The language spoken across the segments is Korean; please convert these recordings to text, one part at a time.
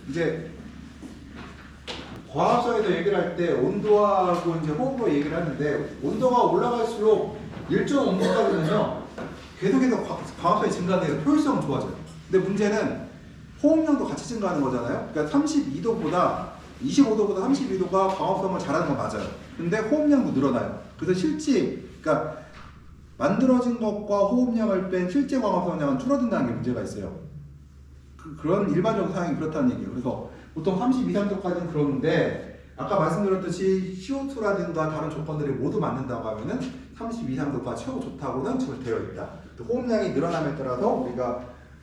이제 광합성에서 얘기를 할 때 온도하고 이제 호흡으로 얘기를 하는데 온도가 올라갈수록 일정 온도까지는요 계속해서 광합성이 증가돼서 효율성은 좋아져요. 근데 문제는 호흡량도 같이 증가하는 거잖아요. 그러니까 32도보다 25도보다 32도가 광합성을 잘하는 건 맞아요. 근데 호흡량도 늘어나요. 그래서 실제 그러니까 만들어진 것과 호흡량을 뺀 실제 광합성량은 줄어든다는 게 문제가 있어요. 그런 일반적 상황이 그렇다는 얘기예요. 그래서 보통 32, 3도까지는 그러는데 아까 말씀드렸듯이 CO2라든가 다른 조건들이 모두 맞는다고 하면은 32, 3도가 최고 좋다고는 지금 되어 있다. 호흡량이 늘어남에 따라서 우리가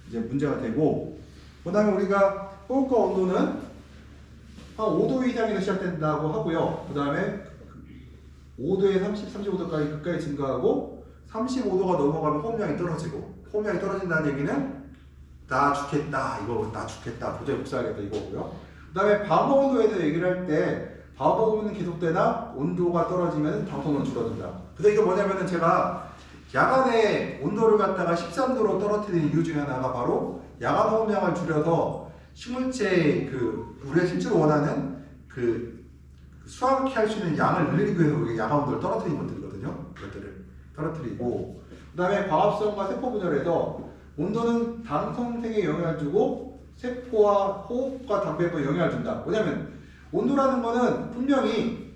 이제 문제가 되고, 그 다음에 우리가 호흡과 온도는 한 5도 이상에서 시작된다고 하고요. 그 다음에 5도에 35도까지 끝까지 증가하고 35도가 넘어가면 호흡량이 떨어지고, 호흡량이 떨어진다는 얘기는 나 죽겠다, 이거 나 죽겠다, 도저히 못 살겠다 이거고요. 그 다음에 방어 온도에서 얘기를 할 때 방어 온도는 계속되나 온도가 떨어지면 방사능은 줄어든다. 그래서 이게 뭐냐면은 제가 야간에 온도를 갖다가 13도로 떨어뜨리는 이유 중에 하나가 바로 야간 호흡량을 줄여서 식물체 우리가 실제로 원하는 수확해 할 수 있는 양을 늘리기 위해서 우리가 야간 온도를 떨어뜨리는 것들이거든요. 이것들을 떨어뜨리고, 그 다음에 광합성과 세포 분열에서 온도는 당 성생에 영향을 주고 세포와 호흡과 당배에 영향을 준다. 뭐냐면 온도라는 거는 분명히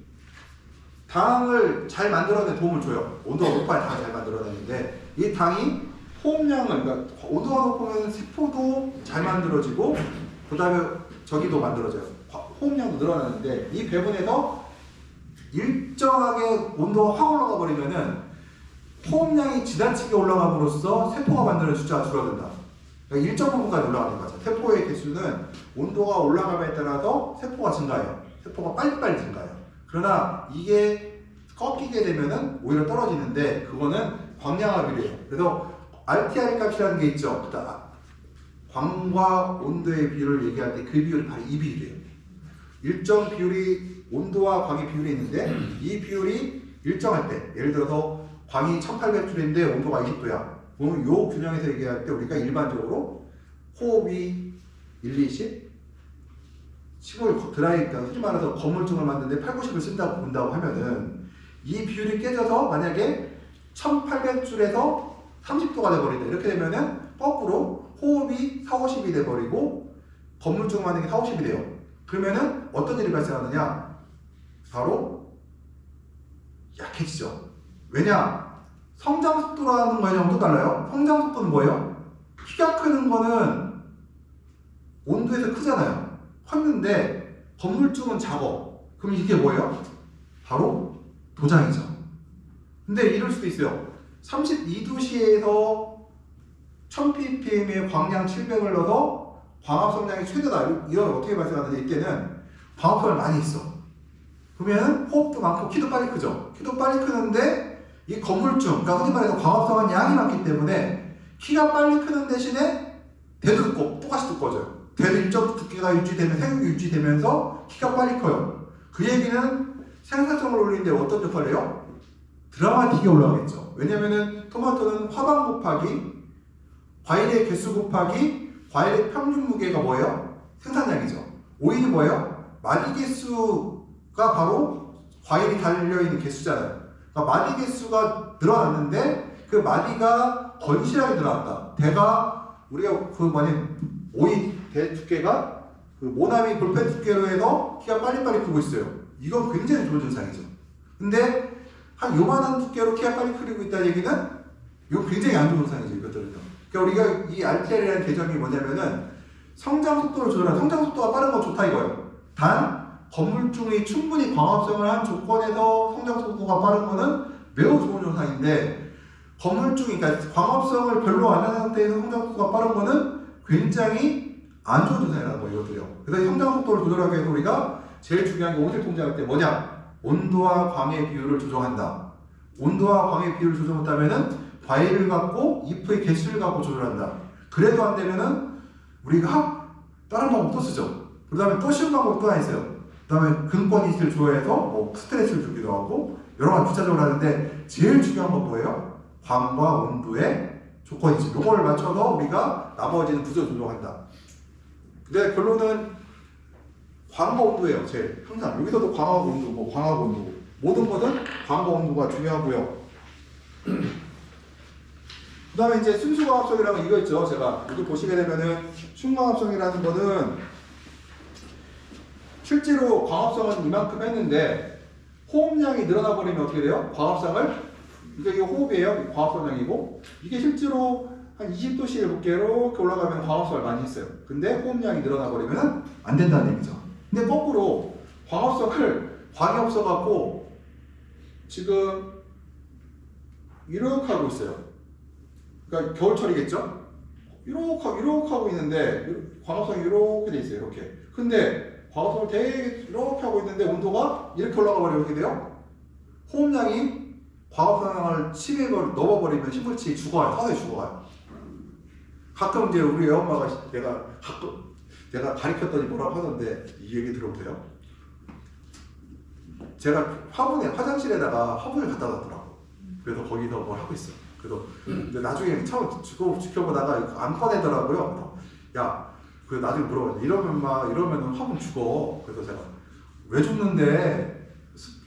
당을 잘 만들어내는 도움을 줘요. 온도가 높아야 당을 잘 만들어내는데 이 당이 호흡량을, 그러니까 온도가 높으면 세포도 잘 만들어지고 그 다음에 저기도 만들어져요. 호흡량도 늘어나는데 이 배분에서 일정하게 온도가 확 올라가 버리면은 호흡량이 지나치게 올라감으로써 세포가 만드는 숫자가 줄어든다. 그러니까 일정 부분까지 올라가는 거죠. 세포의 개수는 온도가 올라감에 따라서 세포가 증가해요. 세포가 빨리빨리 증가해요. 그러나 이게 꺾이게 되면은 오히려 떨어지는데 그거는 광량화 비례예요. 그래서 RTR 값이라는 게 있죠. 광과 온도의 비율을 얘기할 때 그 비율이 바로 이 비율이에요. 일정 비율이 온도와 광의 비율이 있는데 이 비율이 일정할 때, 예를 들어서 광이 1800줄인데 온도가 20도야. 그러면 이 균형에서 얘기할 때 우리가 일반적으로 호흡이 1, 20, 식물 드라이, 흔히 말해서 건물증을 만드는데 8, 90을 쓴다고 본다고 하면은 이 비율이 깨져서 만약에 1800줄에서 30도가 돼버린다. 이렇게 되면은 거꾸로 호흡이 4, 50이 돼버리고 건물증을 만드는 게 4, 50이 돼요. 그러면은 어떤 일이 발생하느냐? 바로 약해지죠. 왜냐? 성장 속도라는 거랑 또 달라요. 성장 속도는 뭐예요? 키가 크는 거는 온도에서 크잖아요. 컸는데 건물증은 작아. 그럼 이게 뭐예요? 바로 도장이죠. 근데 이럴 수도 있어요. 32도씨에서 1000ppm의 광량 700을 넣어서 광합성량이 최대다. 이런 어떻게 발생하는지 이때는 광합성을 많이 했어. 그러면 호흡도 많고 키도 빨리 크죠. 키도 빨리 크는데 이 건물증, 그러니까 흔히 말해서 광합성한 양이 많기 때문에 키가 빨리 크는 대신에 대도 두껍고 똑같이 두꺼워져요. 대도 일정 두께가 유지되면 세력이 유지되면서 키가 빨리 커요. 그 얘기는 생산성을 올리는데 어떤 역할을 해요? 드라마틱하게 올라가겠죠. 왜냐면은 토마토는 화방 곱하기 과일의 개수 곱하기 과일의 평균 무게가 뭐예요? 생산량이죠. 오이는 뭐예요? 마디 개수가 바로 과일이 달려있는 개수잖아요. 그러니까 마디 개수가 늘어났는데 그 마디가 건실하게 늘어났다. 대가 우리가 오이 대 두께가 모나미 볼펜 두께로 해서 키가 빨리빨리 크고 있어요. 이건 굉장히 좋은 증상이죠. 근데 한 요만한 두께로 키가 빨리 크고 있다는 얘기는 이건 굉장히 안 좋은 증상이죠. 이것들은요. 그러니까 우리가 이 RTL이라는 개념이 뭐냐면은 성장 속도를 조절하는, 성장 속도가 빠른 건 좋다 이거예요. 단 건물증이 충분히 광합성을 한 조건에서 성장 속도가 빠른 거는 매우 좋은 현상인데 건물증이, 그러니까 광합성을 별로 안 한 상태에서 성장 속도가 빠른 거는 굉장히 안 좋은 현상이라는 거예요. 이것들이요. 그래서 성장 속도를 조절하기 위해서 우리가 제일 중요한 게 온실 통제할 때 뭐냐? 온도와 광의 비율을 조정한다. 온도와 광의 비율을 조정했다면은 과일을 갖고 잎의 개수를 갖고 조절한다. 그래도 안 되면은 우리가 다른 방법도 쓰죠. 그 다음에 또 쉬운 방법이 또 하나 있어요. 그 다음에 근권이슬 조여서 스트레스를 주기도 하고 여러 가지 부차적으로 하는데 제일 중요한 건 뭐예요? 광과 온도의 조건이지. 요거를 맞춰서 우리가 나머지는 구조 조정한다. 근데 결론은 광과 온도예요. 제일 항상 여기서도 광과 온도고 광과 온도고 모든 것은 광과 온도가 중요하고요. 그 다음에 이제 순수광합성이라는 이거 있죠. 제가 여기 보시게 되면은 순광합성이라는 거는 실제로 광합성은 이만큼 했는데 호흡량이 늘어나 버리면 어떻게 돼요? 광합성을 이게 호흡이에요. 광합성량이고 이게 실제로 한 20도씨 이렇게 올라가면 광합성을 많이 했어요. 근데 호흡량이 늘어나 버리면 안 된다는 얘기죠. 근데 거꾸로 광합성을 광이 없어갖고 지금 이렇게 하고 있어요. 그러니까 겨울철이겠죠? 이렇게 하고 있는데 광합성이 이렇게 돼 있어요. 이렇게. 근데 광합성을 되게 이렇게 하고 있는데 온도가 이렇게 올라가 버리면 어떻게 돼요? 호흡량이 광합성을 침에 넣어버리면 식물치 죽어요. 서서히 죽어요. 가끔 이제 우리 애엄마가 내가 가르쳤더니 뭐라고 하던데 이 얘기 들어보세요. 제가 화장실에다가 화분을 갖다 놨더라고. 그래서 거기서 뭘 하고 있어. 그래서 근데 나중에 처음 지켜보다가 안 꺼내더라고요. 야, 그 나중에 물어봤지. 이러면 화분 죽어. 그래서 제가 왜 죽는데?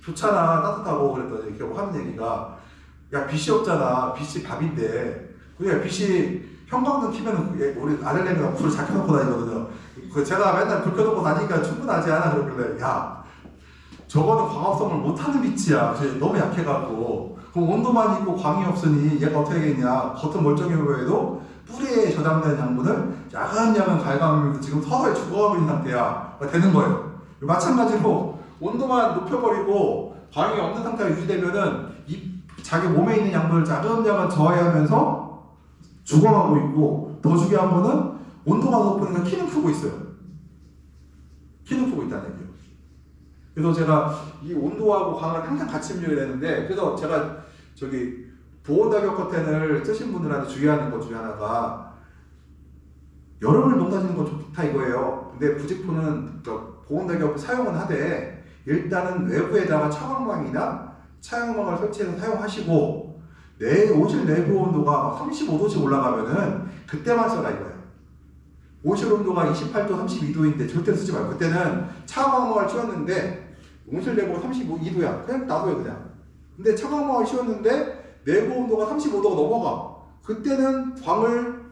좋잖아, 따뜻하고. 그랬더니 이렇게 하는 얘기가 야, 빛이 없잖아. 빛이 밥인데. 그게 빛이 형광등 키면 우리 아들내미가 불을 잘 켜놓고 다니거든요. 제가 맨날 불 켜놓고 다니니까 충분하지 않아. 그러길래 야, 저거는 광합성을 못하는 빛이야. 너무 약해갖고. 그럼 온도만 있고 광이 없으니 얘가 어떻게 되겠냐. 겉은 멀쩡해 보여도 뿌리에 저장된 양분을 야간야간 갈가면서 지금 서서히 죽어가고 있는 상태야. 되는 거예요. 마찬가지로 온도만 높여버리고 광이 없는 상태가 유지되면은 자기 몸에 있는 양분을 자금자금 저하하면서 죽어가고 있고, 더 중요한 거는 온도가 높으니까 키는 크고 있어요. 키는 크고 있다는 얘기예요. 그래서 제가 이 온도하고 광을 항상 같이 입력을 했는데, 그래서 제가 저기 보온다격 커튼을 쓰신 분들한테 주의하는 것 중에 하나가 여름을 농사지는 건 좋다 이거예요. 근데 부직포는 보온다격을 사용은 하되 일단은 외부에다가 차광망이나 차광망을 설치해서 사용하시고 내 온실 내부 온도가 35도씩 올라가면은 그때만 써라 이거예요. 온실 온도가 28도, 32도인데 절대 쓰지 말고, 그때는 차광망을 씌웠는데 온실 내부가 32도야. 그냥 놔둬요 그냥. 근데 차광망을 씌웠는데 내부 온도가 35도가 넘어가. 그때는 광을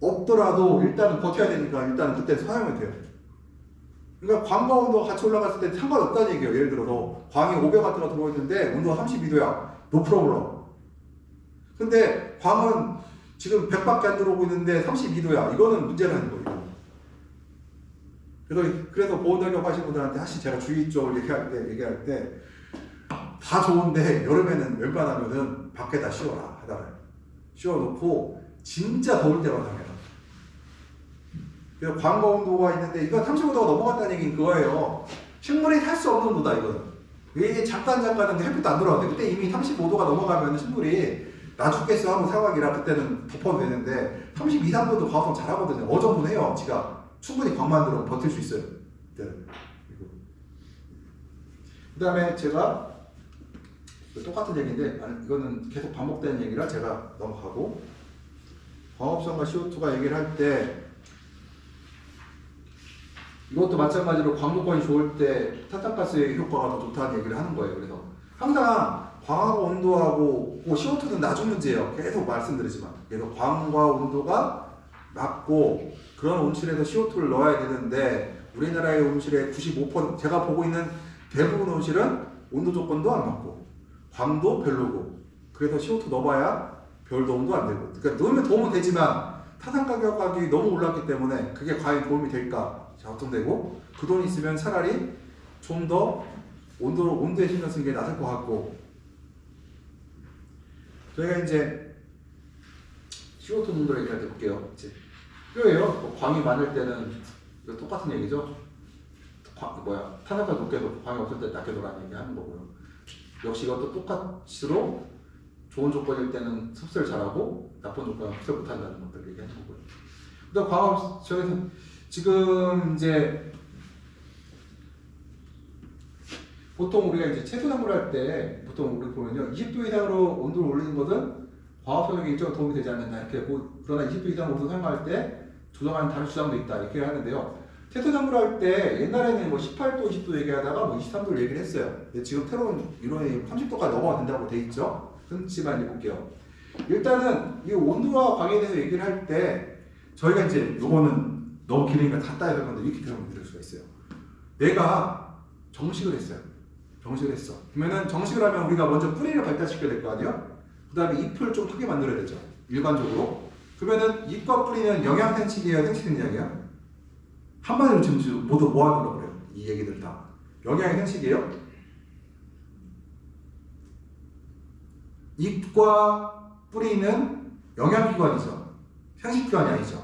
없더라도 일단은 버텨야 되니까 일단은 그때 사용이 돼요. 그러니까 광과 온도가 같이 올라갔을 때 상관없다는 얘기예요. 예를 들어서 광이 500W가 들어있는데 온도가 32도야. No problem. 근데 광은 지금 100밖에 안 들어오고 있는데 32도야. 이거는 문제라는 거예요. 그래서 보온다격 하신 분들한테 사실 제가 주의 쪽을 얘기할 때 다 좋은데 여름에는 웬만하면은 밖에다 씌워라 하다가 씌워놓고 진짜 더울 때만 사용해라. 그래서 광과 온도가 있는데 이건 35도가 넘어갔다는 얘기는 그거예요. 식물이 살 수 없는 온도다 이거는. 이게 잠깐은 햇빛도 안 들어왔는데 그때 이미 35도가 넘어가면 식물이 나 죽겠어 하고 상황이라 그때는 덮어도 되는데 32, 3도도 광합성 잘하거든요. 어정분 해요. 지가 충분히 광만 들어오면 버틸 수 있어요. 그 다음에 제가 똑같은 얘기인데 이거는 계속 반복되는 얘기라 제가 넘어가고, 광합성과 CO2가 얘기를 할 때 이것도 마찬가지로 광도권이 좋을 때 탄산가스의 효과가 더 좋다는 얘기를 하는 거예요. 그래서 항상 광하고 온도하고 CO2는 나중 문제예요. 계속 말씀드리지만. 그래서 광과 온도가 맞고 그런 온실에서 CO2를 넣어야 되는데 우리나라의 온실의 95% 제가 보고 있는 대부분 온실은 온도 조건도 안 맞고 광도 별로고, 그래서 CO2 넣어봐야 별 도움도 안 되고. 그러니까 넣으면 도움은 되지만 타산 가격이 너무 올랐기 때문에 그게 과연 도움이 될까 걱정되고, 그 돈 있으면 차라리 좀 더 온도에 신경 쓰는 게 나을 것 같고. 저희가 이제 CO2 농도를 얘기할 때 볼게요. 이제 이거예요. 광이 많을 때는 이거 똑같은 얘기죠. 탄산가 높게 도 광이 없을 때 낮게 도라는 얘기 하는 거고요. 역시 이것도 똑같이로 좋은 조건일 때는 흡수를 잘하고 나쁜 조건은 흡수를 못한다는 것들을 얘기하는 거고요. 그다음 광합 저희서 지금 이제 보통 우리가 이제 채소 작물을 할 때 보통 우리 보면요 20도 이상으로 온도를 올리는 것은 광합성에 일정 도움이 되지 않는다 이렇게 하고, 그러나 20도 이상 온도 사용할 때 조정하는 다른 주장도 있다 이렇게 하는데요. 태토장구를 할 때 옛날에는 뭐 18도, 20도 얘기하다가 뭐 23도를 얘기를 했어요. 근데 지금 새로운 이론이 30도까지 넘어가 된다고 돼 있죠. 그렇지만 이제 볼게요. 일단은 이 온도와 광에 대해서 얘기를 할 때 저희가 이제 요거는 너무 길으니까 다 따야 될 건데 이렇게 들을 수가 있어요. 내가 정식을 했어요. 정식을 했어. 그러면은 정식을 하면 우리가 먼저 뿌리를 발달시켜야 될 거 아니에요? 그 다음에 잎을 좀 크게 만들어야 되죠. 일반적으로. 그러면은 잎과 뿌리는 영양생식이에요? 생식생리학이에요? 한마디로 지금 모두 뭐 하는 거 그래요? 이 얘기들 다. 영양의 생식이에요? 잎과 뿌리는 영양기관이죠. 생식기관이 아니죠.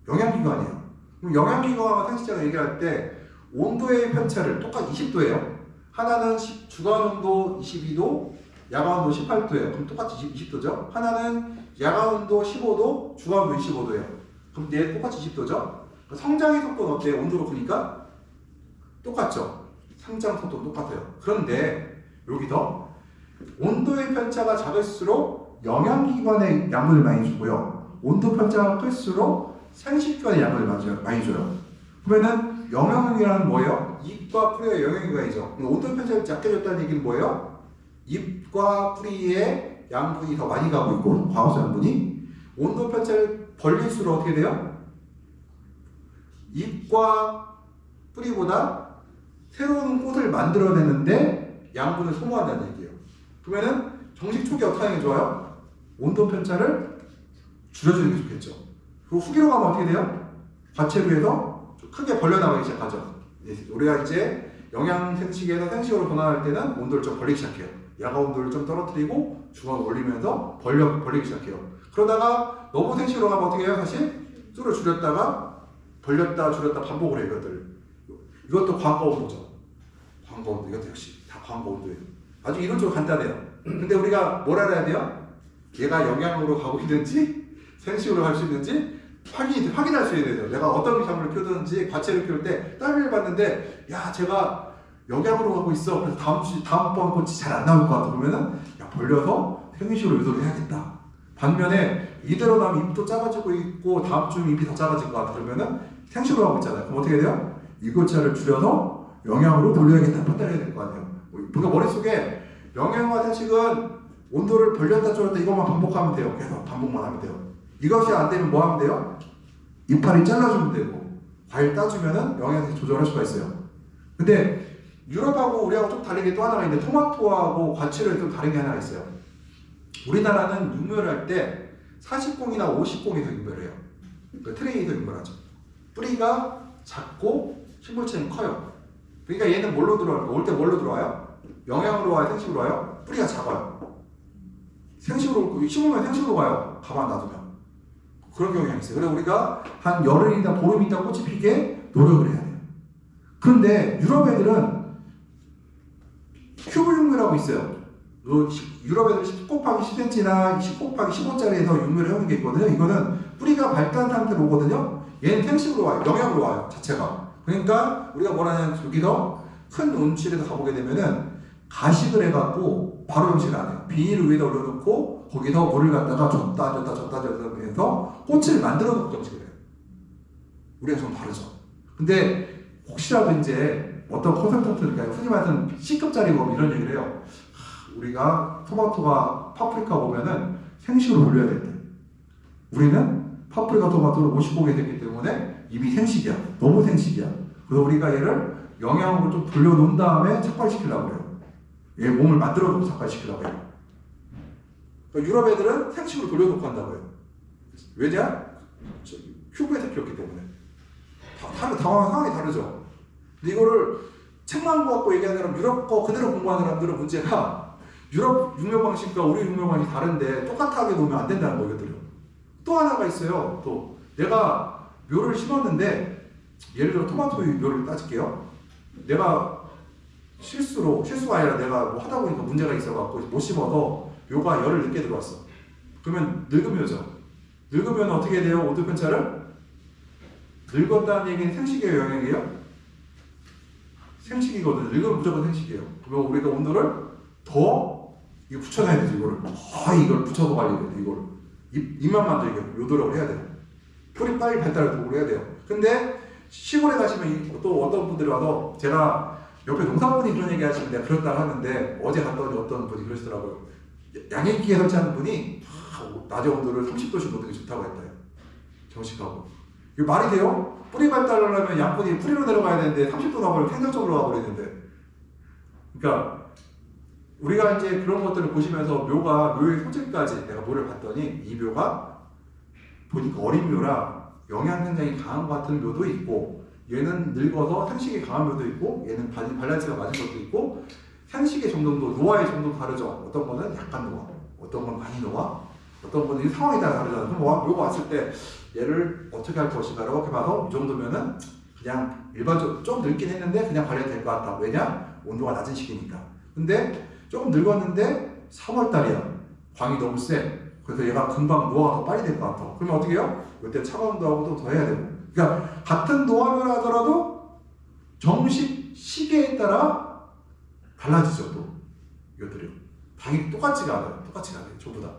영양기관이에요. 그럼 영양기관과 생식자가 얘기할 때 온도의 편차를 똑같이 20도예요. 하나는 주간 온도 22도, 야간 온도 18도예요. 그럼 똑같이 20도죠. 하나는 야간 온도 15도, 주간 온도 25도예요. 그럼 얘 똑같이 20도죠. 성장의 속도는 어때요? 온도로 보니까 똑같죠. 성장 속도는 똑같아요. 그런데 여기서 온도의 편차가 작을수록 영양기관에 양분을 많이 주고요. 온도 편차가 클수록 생식기관에 양분을 많이 줘요. 그러면은 영양기관은 뭐예요? 잎과 뿌리의 영양기관이죠. 온도 편차를 작게 줬다는 얘기는 뭐예요? 잎과 뿌리에 양분이 더 많이 가고 있고 광합성 양분이 온도 편차를 벌릴수록 어떻게 돼요? 잎과 뿌리보다 새로운 꽃을 만들어내는데 양분을 소모한다는 얘기예요. 그러면은 정식 초기 어떻게 하는 게 좋아요? 온도 편차를 줄여주는 게 좋겠죠. 그리고 후기로 가면 어떻게 돼요? 과체로 해서 좀 크게 벌려나가기 시작하죠. 우리가 이제 영양생식에서 생식으로 변화할 때는 온도를 좀 벌리기 시작해요. 야간 온도를 좀 떨어뜨리고 중간을 올리면서 벌리기 시작해요. 그러다가 너무 생식으로 가면 어떻게 해요? 다시 수를 줄였다가 벌렸다 줄였다 반복을 해요. 이것도 광과 온도죠. 광과 온도. 이것도 역시 다 광과 온도예요. 아주 이론적으로 간단해요. 근데 우리가 뭘 알아야 돼요? 얘가 영양으로 가고 있는지 생식으로 갈 수 있는지 확인할 수 있어야 돼요. 내가 어떤 작물을 키우든지 과체를 키울 때 딸기를 봤는데 야 제가 영양으로 가고 있어. 그래서 다음번 꽃이 잘 안 나올 것 같아. 그러면은 야 벌려서 생식으로 유도를 해야겠다. 반면에 이대로 나면 잎도 작아지고 있고 다음 주면 잎이 더 작아질 것 같아. 그러면은 생식으로 하고 있잖아요. 그럼 어떻게 돼요? 이것차를 줄여서 영양으로 돌려야겠다. 판단해야 될 거 아니에요. 그러니까 머릿속에 영양과 생식은 온도를 벌렸다 줄였다 이것만 반복하면 돼요. 계속 반복만 하면 돼요. 이것이 안 되면 뭐 하면 돼요? 이파리 잘라주면 되고 과일 따주면은 영양생 조절할 수가 있어요. 근데 유럽하고 우리하고 좀 다른 게 또 하나가 있는데 토마토하고 과칠을 좀 다른 게 하나가 있어요. 우리나라는 육묘를 할 때 40공이나 50공에서 육묘를 해요. 그 트레이에서 육묘를 하죠. 뿌리가 작고 식물체는 커요. 그러니까 얘는 뭘로 들어와요? 올 때 뭘로 들어와요? 영양으로 와요? 생식으로 와요? 뿌리가 작아요. 생식으로, 심으면 생식으로 와요. 가만 놔두면. 그런 경향이 있어요. 그래서 우리가 한 열흘이나 보름 있다 꽃이 피게 노력을 해야 돼요. 그런데 유럽 애들은 큐브 육묘라고 있어요. 유럽 애들 10 곱하기 10cm나 10 곱하기 15짜리에서 육묘를 해오는 게 있거든요. 이거는 뿌리가 밝다는 상태로 오거든요. 얘는 생식으로 와요. 영양으로 와요. 자체가. 그러니까 우리가 뭐라냐면 여기서 큰 온실에서 가보게 되면은 가식을 해갖고 바로 음식을 안 해요. 비닐을 위에다 올려놓고 거기서 물을 갖다가 줬다 해서 꽃을 만들어 놓고 음식을 해요. 우리가 좀 다르죠. 근데 혹시라도 이제 어떤 콘센트가 흔히 말하는 C급짜리 뭐 이런 얘기를 해요. 우리가 토마토가 파프리카 보면은 생식으로 돌려야 된대. 우리는 파프리카 토마토를 50공에 됐기 때문에 이미 생식이야. 너무 생식이야. 그래서 우리가 얘를 영양으로 좀 돌려놓은 다음에 착발시키려고 해요. 얘 몸을 만들어 놓고 착발시키려고 해요. 그러니까 유럽 애들은 생식으로 돌려놓고 한다고 해요. 왜냐? 큐브에서 키웠기 때문에. 상황이 다르죠. 근데 이거를 책만 갖고 얘기하는 사람, 유럽 거 그대로 공부하는 사람들은 문제가 유럽 육묘 방식과 우리 육묘 방식이 다른데 똑같하게 놓으면 안 된다는 거 이것들요. 또 하나가 있어요. 또 내가 묘를 심었는데 예를 들어 토마토 묘를 따질게요. 내가 실수가 아니라 내가 뭐 하다 보니까 문제가 있어갖고 못 심어서 묘가 열을 늦게 들어왔어. 그러면 늙은 묘죠. 늙으면 어떻게 돼요? 온도 편차를? 늙었다는 얘기는 생식이에요, 영양이에요? 생식이거든요. 늙으면 무조건 생식이에요. 그러면 우리가 온도를 더 이거 붙여놔야 되지. 이걸 붙여서 관리해야 돼. 이걸 잎만 만들게 요 노력을 해야 돼요. 풀이 빨리 발달을 도구를 해야 돼요. 근데 시골에 가시면 또 어떤 분들이 와서 제가 옆에 농사분이 그런 얘기 하시면 내가 그렇다 하는데 어제 갔더니 어떤 분이 그러시더라고요. 양액기에 설치하는 분이 낮의 온도를 30도씩 놓는 게 좋다고 했다요. 정식하고. 이거 말이 돼요? 뿌리 발달하려면 양분이 뿌리로 내려가야 되는데 30도 가버리면 생장적으로 가버리는데. 그러니까 우리가 이제 그런 것들을 보시면서 묘의 소질까지 내가 묘를 봤더니 이 묘가 보니까 어린 묘라 영양 굉장히 강한 것 같은 묘도 있고 얘는 늙어서 생식이 강한 묘도 있고 얘는 밸런스가 맞은 것도 있고 생식의 정도도 노화의 정도도 다르죠. 어떤 거는 약간 노화, 어떤 건 많이 노화, 어떤 거는 이 상황에 따라 다르잖아요. 그럼 묘가 왔을 때 얘를 어떻게 할 것인가 이렇게 봐서 이 정도면은 그냥 일반적으로 좀 늙긴 했는데 그냥 관리가 될 것 같다. 왜냐? 온도가 낮은 시기니까. 근데 조금 늙었는데 3월달이야. 광이 너무 세. 그래서 얘가 금방 노화가 더 빨리 될 것 같아. 그러면 어떻게 해요? 이때 차가운 노하고도 더 해야 되고. 그러니까 같은 노화를 하더라도 정식 시기에 따라 달라지죠. 또 이것들이 당연히 똑같지가 않아요. 똑같지가 않아요. 전부 다.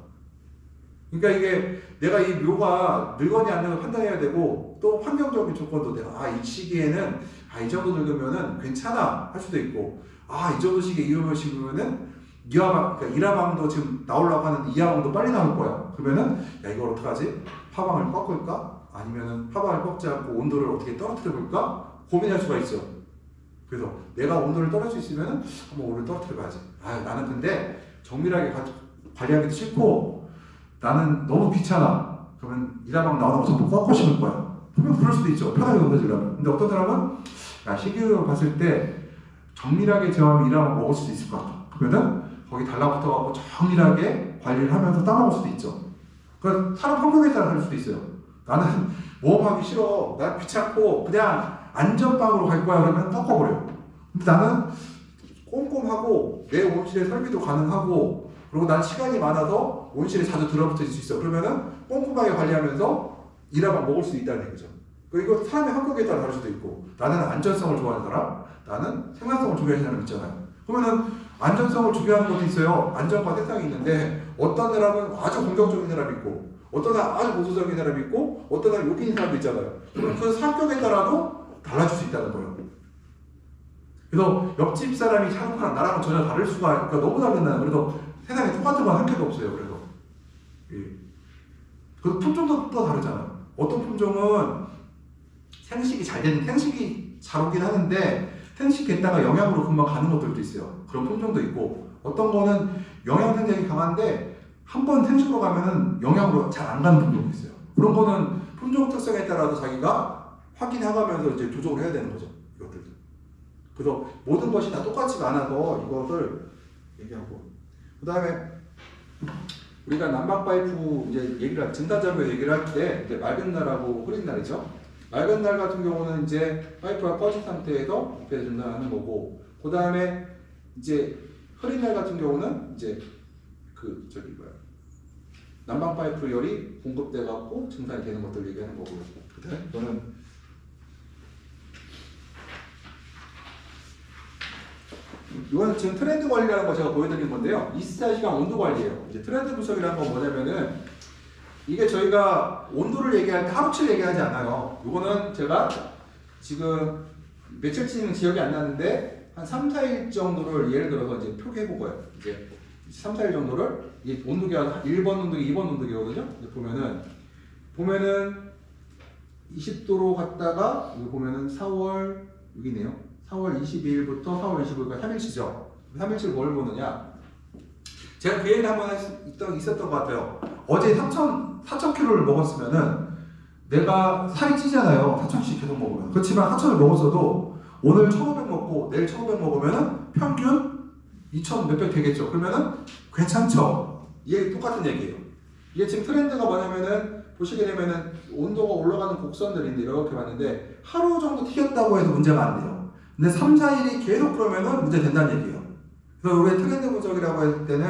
그러니까 이게 내가 이 묘가 늙었냐 안 늙었냐 판단해야 되고 또 환경적인 조건도 내가 이 시기에는 이 정도 늙으면은 괜찮아 할 수도 있고 이 정도 시기에 이러면 식으면은 그러니까 이라방도 지금 나오려고 하는데 이하방도 빨리 나올 거야. 그러면은 이걸 어떡하지? 파방을 꺾을까? 아니면은 파방을 꺾지 않고 온도를 어떻게 떨어뜨려 볼까? 고민할 수가 있어. 그래서 내가 온도를 떨어질 수 있으면은 한번 온도를 떨어뜨려 봐야지. 나는 근데 정밀하게 관리하기도 싫고 나는 너무 귀찮아. 그러면 이라방 나오는 거 전부 꺾고 심을 거야. 분명 그럴 수도 있죠. 편하게 넘어지려면. 근데 어떤 사람은 시기로 봤을 때 정밀하게 제어하면 이라방 먹을 수도 있을 것 같아. 그러면은 거기 달라붙어갖고 정밀하게 관리를 하면서 따라올 수도 있죠. 그러니까 사람 환경에 따라 다를 수도 있어요. 나는 모험하기 싫어. 난 귀찮고 그냥 안전방으로 갈 거야. 그러면 꺾어버려. 근데 나는 꼼꼼하고 내 온실에 설비도 가능하고 그리고 난 시간이 많아서 온실에 자주 들어붙을 수 있어. 그러면은 꼼꼼하게 관리하면서 이라방 먹을 수 있다는 얘기죠. 이거 사람의 환경에 따라 다를 수도 있고 나는 안전성을 좋아하는 사람, 나는 생산성을 중요하는 사람 있잖아요. 그러면은 안전성을 중요하는 것도 있어요. 안전과 세상이 있는데 어떤 사람은 아주 공격적인 사람이 있고 어떤 사람은 아주 보수적인 사람이 있고 어떤 사람은 욕있는 사람도 있잖아요. 그러면 그 성격에 따라도 달라질 수 있다는 거예요. 그래서 옆집 사람이 사는 거랑 나랑은 전혀 다를 수가 그러니까 너무 다르잖아요. 그래서 세상에 똑같은 건 한 개도 없어요. 그래서 그래서 품종도 또 다르잖아요. 어떤 품종은 생식이 잘 오긴 하는데 생식했다가 영양으로 금방 가는 것들도 있어요. 그런 품종도 있고 어떤 거는 영양 굉장히 강한데 한 번 생식으로 가면은 영양으로 잘 안 가는 품종도 있어요. 그런 거는 품종 특성에 따라서 자기가 확인해가면서 이제 조정을 해야 되는 거죠. 이것들도. 그래서 모든 것이 다 똑같지가 않아서 이것을 얘기하고 그 다음에 우리가 난방 파이프 이제 증단자료 얘기를 할 때 맑은 날하고 흐린 날이죠. 맑은 날 같은 경우는 이제 파이프가 꺼진 상태에서 부패 증단하는 거고, 그 다음에 이제 흐린 날 같은 경우는 이제 난방 파이프 열이 공급돼 갖고 증산이 되는 것들 얘기하는 거고요. 그다음에 이거는 이건 지금 트렌드 관리라는 거 제가 보여드린 건데요. 24시간 온도 관리예요. 이제 트렌드 분석이라는 건 뭐냐면은 이게 저희가 온도를 얘기할 때 하루치를 얘기하지 않아요. 이거는 제가 지금 며칠치는 기억이 안 나는데 한 3, 4일 정도를 예를 들어서 이제 표기해 본 거예요. 이제 3, 4일 정도를 이 온도계가 1번 온도계, 2번 온도계거든요. 보면은 20도로 갔다가 여기 보면은 4월 여기네요. 4월 22일부터 4월 25일까지 3일치죠. 3일치를 뭘 보느냐? 제가 그 얘기를 한번 있었던 것 같아요. 어제 4,000kcal를 먹었으면은 내가 살이 찌잖아요. 4,000씩 계속 먹으면. 그렇지만 4,000을 먹었어도 오늘 1,500 먹고 내일 1,500 먹으면은 평균 2,000 몇백 되겠죠. 그러면은 괜찮죠. 이게 똑같은 얘기예요. 이게 지금 트렌드가 뭐냐면은 보시게 되면은 온도가 올라가는 곡선들인데 이렇게 봤는데 하루 정도 튀겼다고 해도 문제가 안 돼요. 근데 3, 4일이 계속 그러면은 문제 된다는 얘기예요. 그래서 우리가 트렌드 분석이라고 할 때는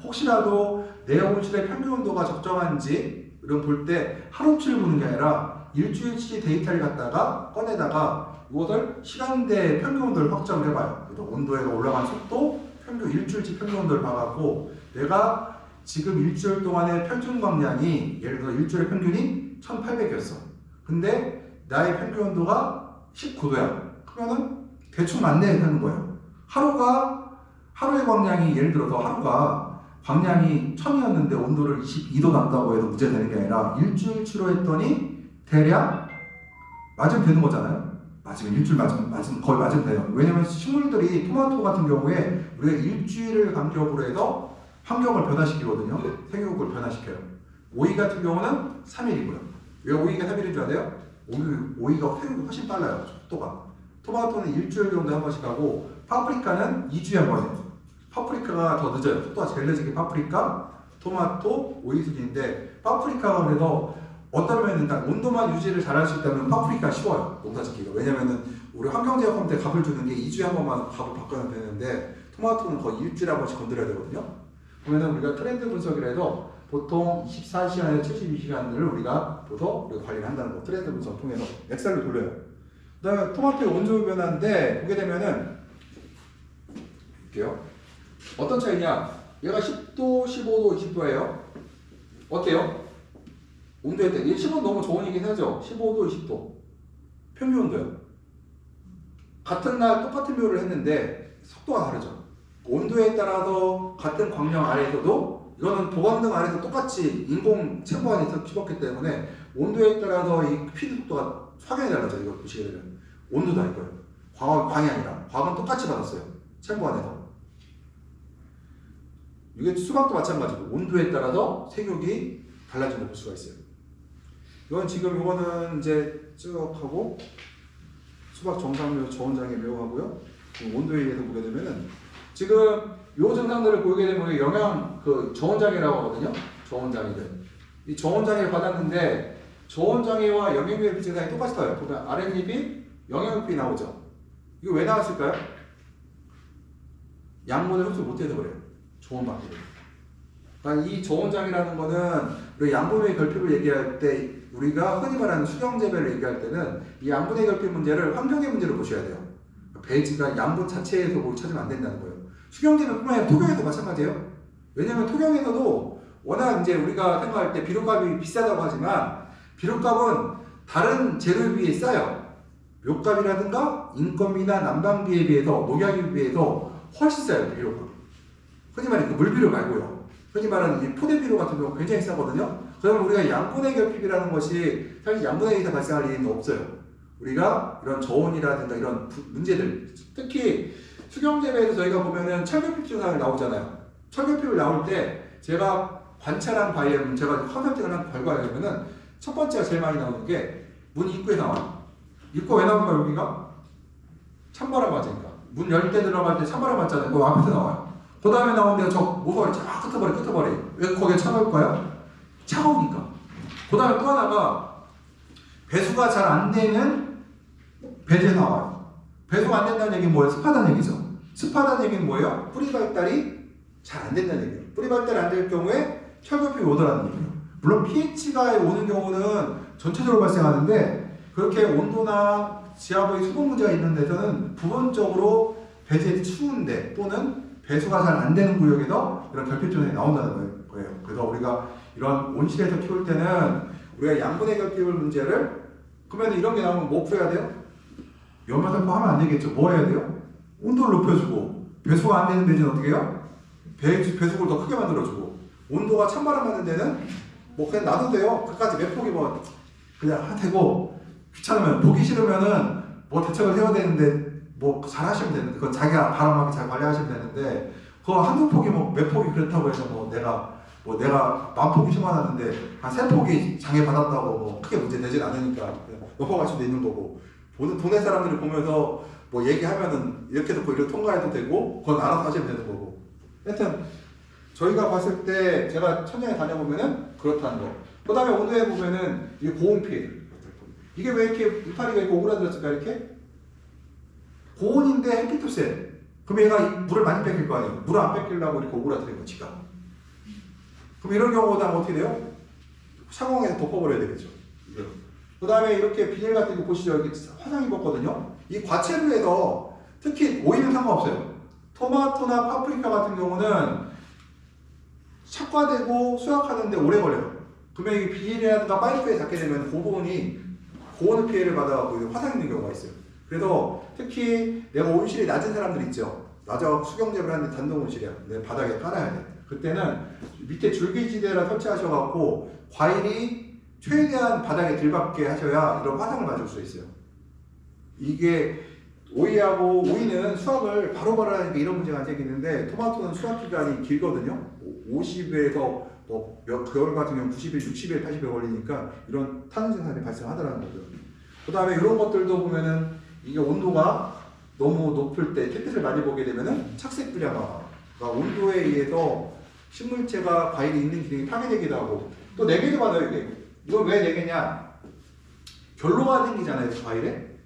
혹시라도 내 온실의 평균 온도가 적정한지 이런 볼 때 하루치를 보는 게 아니라 일주일치 데이터를 갖다가 꺼내다가 이것을 시간대 평균 온도를 확정을 해봐요. 그래서 온도가 올라간 속도, 평균 일주일치 평균 온도를 봐갖고 내가 지금 일주일 동안의 평균 광량이 예를 들어 일주일 평균이 1800이었어. 근데 나의 평균 온도가 19도야. 그러면은 대충 맞네 하는 거예요. 하루의 광량이 예를 들어서 하루가 광량이 1000이었는데 온도를 22도 낮다고 해서 문제 되는 게 아니라 일주일치로 했더니 대략 맞으면 되는 거잖아요. 맞으면 일주일 맞으면 거의 맞으면 돼요. 왜냐면 식물들이 토마토 같은 경우에 우리가 일주일을 간격으로 해서 환경을 변화시키거든요. 생육을 변화시켜요. 오이 같은 경우는 3일이고요. 왜 오이가 3일인 줄 아세요? 오이가 생육이 훨씬 빨라요. 속도가. 토마토는 일주일 정도 한 번씩 하고 파프리카는 2주에 한 번이에요. 파프리카가 더 늦어요. 속도가 제일 늦은 게 파프리카, 토마토, 오이 수준인데 파프리카가 그래도 어떤 면은 온도만 유지를 잘할 수 있다면 파프리카 쉬워요. 농사 짓기가. 왜냐면은 우리 환경제약업한테 값을 주는 게 2주에 한 번만 값을 바꿔야 되는데 토마토는 거의 일주일에 한 번씩 건드려야 되거든요. 그러면 우리가 트렌드 분석이라 해서 보통 24시간에서 72시간을 우리가 관리를 한다는 거. 트렌드 분석 통해서 엑셀로 돌려요. 그 다음에 토마토의 온도 변화인데 보게 되면은 볼게요. 어떤 차이냐? 얘가 10도, 15도, 20도예요. 어때요? 온도에 따라 10은 너무 좋은 얘기긴 하죠. 15도, 20도. 평균 온도요. 같은 날 똑같은 묘를 했는데 속도가 다르죠. 온도에 따라서 같은 광량 아래에서도 이거는 도광등 아래에서 똑같이 인공 챔버 안에서 키웠기 때문에 온도에 따라서 이 피드 속도가 확연히 달라져요. 이거 보시게 되면 온도다 이거예요. 광이 아니라 광은 똑같이 받았어요. 챔버 안에서. 이게 수박도 마찬가지고 온도에 따라서 생육이 달라지는 걸 볼 수가 있어요. 이거는 이제 쭉 하고 수박 정상묘 저온장애 묘하고요. 온도에 의해서 보게 되면은 지금 요 증상들을 보이게 되면 영양 저온장애라고 하거든요. 저온장애들. 이 저온장애를 받았는데 저온장애와 영양비의 증상이 똑같이 나와요. 보면 아랫입이 영양비 나오죠. 이거 왜 나왔을까요? 양분을 흡수 못해서 그래요. 저온밖에. 그러니까 이 저온장애라는 거는 우리 양분의 결핍을 얘기할 때 우리가 흔히 말하는 수경재배를 얘기할 때는 이 양분의 결핍 문제를 환경의 문제로 보셔야 돼요. 배지가 양분 자체에서 뭘 찾으면 안 된다는 거예요. 수경재배뿐만 아니라 토경에도 마찬가지예요. 왜냐하면 토경에서도 워낙 이제 우리가 생각할 때 비료값이 비싸다고 하지만 비료값은 다른 재료에 비해 싸요. 묘값이라든가 인건비나 난방비에 비해서 농약에 비해서 훨씬 싸요. 비료값. 흔히 말하는 물비료 말고요. 흔히 말하는 이 포대비료 같은 경우 굉장히 싸거든요. 그러면 우리가 양분의 결핍이라는 것이 사실 양분에 의해서 발생할 일은 없어요. 우리가 이런 저온이라든가 이런 문제들, 특히 수경재배에서 저희가 보면은 철결핍 증상이 나오잖아요. 철결핍을 나올 때 제가 관찰한 바에 제가 컨설팅을 한 결과에 보면은 첫 번째가 제일 많이 나오는 게 문 입구에 나와요. 입구가 왜 나올까 여기가? 찬바람 맞으니까. 문 열 때 들어갈 때 찬바람 맞잖아요. 그 앞에서 나와요. 그 다음에 나오는데 저 모서리 쫙 끄트머리. 왜 거기에 차가울까요? 차가우니까. 그 다음에 또 하나가 배수가 잘 안 되는 배제 나와요. 배수가 안 된다는 얘기는 뭐예요? 습하다는 얘기죠. 습하다는 얘기는 뭐예요? 뿌리 발달이 잘 안 된다는 얘기예요. 뿌리 발달이 안 될 경우에 철결핍이 오더라는 얘기예요. 물론 pH가 오는 경우는 전체적으로 발생하는데 그렇게 온도나 지하부의 수분 문제가 있는 데서는 부분적으로 배제이 추운데 또는 배수가 잘 안 되는 구역에서 이런 결핍 증상이 나온다는 거예요. 그래서 우리가 이런 온실에서 키울 때는 우리가 양분의 결핍을 문제를 그러면 이런 게 나오면 뭐 풀어야 돼요? 염화살포 하면 안 되겠죠. 뭐 해야 돼요? 온도를 높여주고 배수가 안 되는 배지는 어떻게 해요? 배수구를 더 크게 만들어주고 온도가 찬바람 맞는 데는 뭐 그냥 놔도 돼요. 그까지 몇 폭이 뭐 그냥 되고 귀찮으면 보기 싫으면은 뭐 대책을 세워야 되는데 뭐 잘 하시면 되는데 그건 자기가 바람 맞게 잘 관리하시면 되는데 그거 한두 폭이 뭐 몇 폭이 그렇다고 해서 내가 만 폭이 심어놨는데 한 세 폭이 장애 받았다고 뭐 크게 문제 되진 않으니까 넘어갈 수도 있는 거고 동네 사람들이 보면서 뭐 얘기하면은 이렇게 듣고 이렇게 통과해도 되고 그건 알아서 하시면 되는 거고 하여튼 저희가 봤을 때 제가 천장에 다녀보면은 그렇다는 거. 그 다음에 온도에 보면은 이게 고온 피해. 이게 왜 이렇게 이파리가 이렇게 오그라들었을까 이렇게? 고온인데 햇빛도 세. 그럼 얘가 물을 많이 뺏길 거 아니에요. 물을 안 뺏기려고 이렇게 오그라뜨린 거 지가. 그럼 이런 경우다 어떻게 돼요? 샤공에서 덮어버려야 되겠죠. 그 다음에 이렇게 비닐 같은 거 보시죠. 여기 화상 입었거든요. 이 과체로 해서 특히 오이는 상관없어요. 토마토나 파프리카 같은 경우는 착화되고 수확하는데 오래 걸려요. 그러면 이 비닐이라든가 파이프에 닿게 되면 그 부분이 고온의 피해를 받아갖고 화상 있는 경우가 있어요. 그래서 특히 내가 온실이 낮은 사람들 있죠. 낮아 수경재를 하는데 단독 온실이야. 내 바닥에 깔아야 돼. 그때는 밑에 줄기지대를 설치하셔갖고 과일이 최대한 바닥에 들박게 하셔야 이런 화상을 맞을 수 있어요. 이게 오이는 수확을 바로바로 하니까 이런 문제가 생기는데 토마토는 수확 기간이 길거든요. 50에서 뭐 몇 개월 같은 경우는 90일, 60일, 80일 걸리니까 이런 탄소 증산이 발생하더라는 거죠. 그 다음에 이런 것들도 보면은 이게 온도가 너무 높을 때 햇빛을 많이 보게 되면은 착색 불량화가 온도에 의해서 식물체가 과일이 있는 기능이 파괴되기도 하고 또 내게도 받아요. 이게 이건 왜 내게냐? 결로가 생기잖아요, 과일에.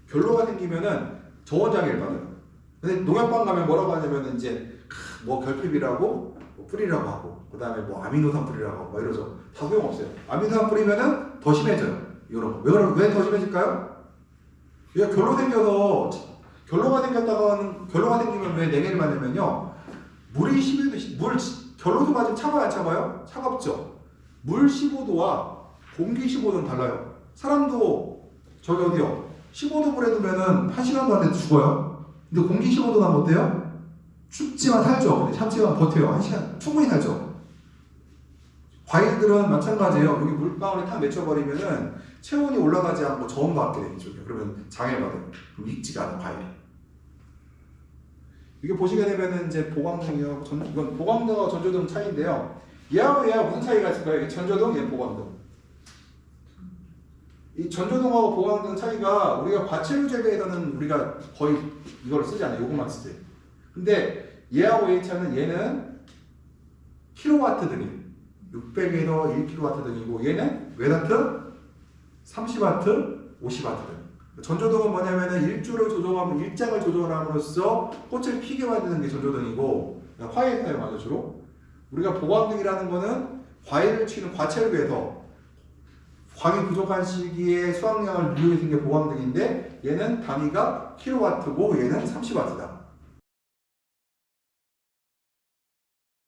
결로가 생기면은 저온장애를 받아요. 근데 농약방 가면 뭐라고 하냐면 이제 뭐 결핍이라고 뭐 뿌리라고 하고 그 다음에 뭐 아미노산 뿌리라고 하고 뭐 이러죠. 다 소용없어요. 아미노산 뿌리면은 더 심해져요. 이런 거. 왜 더 심해질까요? 얘가 결로 생겨서 결로가 생기면 왜 냉해를 맞냐면요. 물이 12도 물 결로도 맞으면 차가워요, 안 차가워요? 차갑죠. 물 15도와 공기 15도는 달라요. 사람도 저기 어디요? 15도 물에 두면은 1시간도 안 돼도 죽어요. 근데 공기 15도 나면 어때요? 춥지만 살죠. 근데 참지만 버텨요. 1시간 충분히 살죠. 과일들은 마찬가지예요. 여기 물방울에 탁 맺혀버리면은 체온이 올라가지 않고 저온 받게 되죠. 그러면 장애를 받아요. 그럼 익지가 않아, 과일이. 이게 보시게 되면은 이제 보강등하고 이건 보강등하고 전조등 차이인데요. 얘하고 무슨 차이가 있을까요? 이게 전조등, 얘 보강등. 이 전조등하고 보강등 차이가 우리가 과체류 재배에서는 우리가 거의 이걸 쓰지 않아요. 요것만 쓰지. 근데 얘하고 얘 차는 얘는 킬로와트 등이 600에서 1kW 등이고 얘는 웨다트 30W, 50W 등. 전조등은 뭐냐면은 일조를 조정하면 일장을 조정함으로써 꽃을 피게 만드는 게 전조등이고 화훼에 사용하죠 주로. 우리가 보강등이라는 거는 과일을 치는 과체류에서 광이 부족한 시기에 수확량을 늘리는 게 보강등인데 얘는 단위가 킬로와트고 얘는 30W다.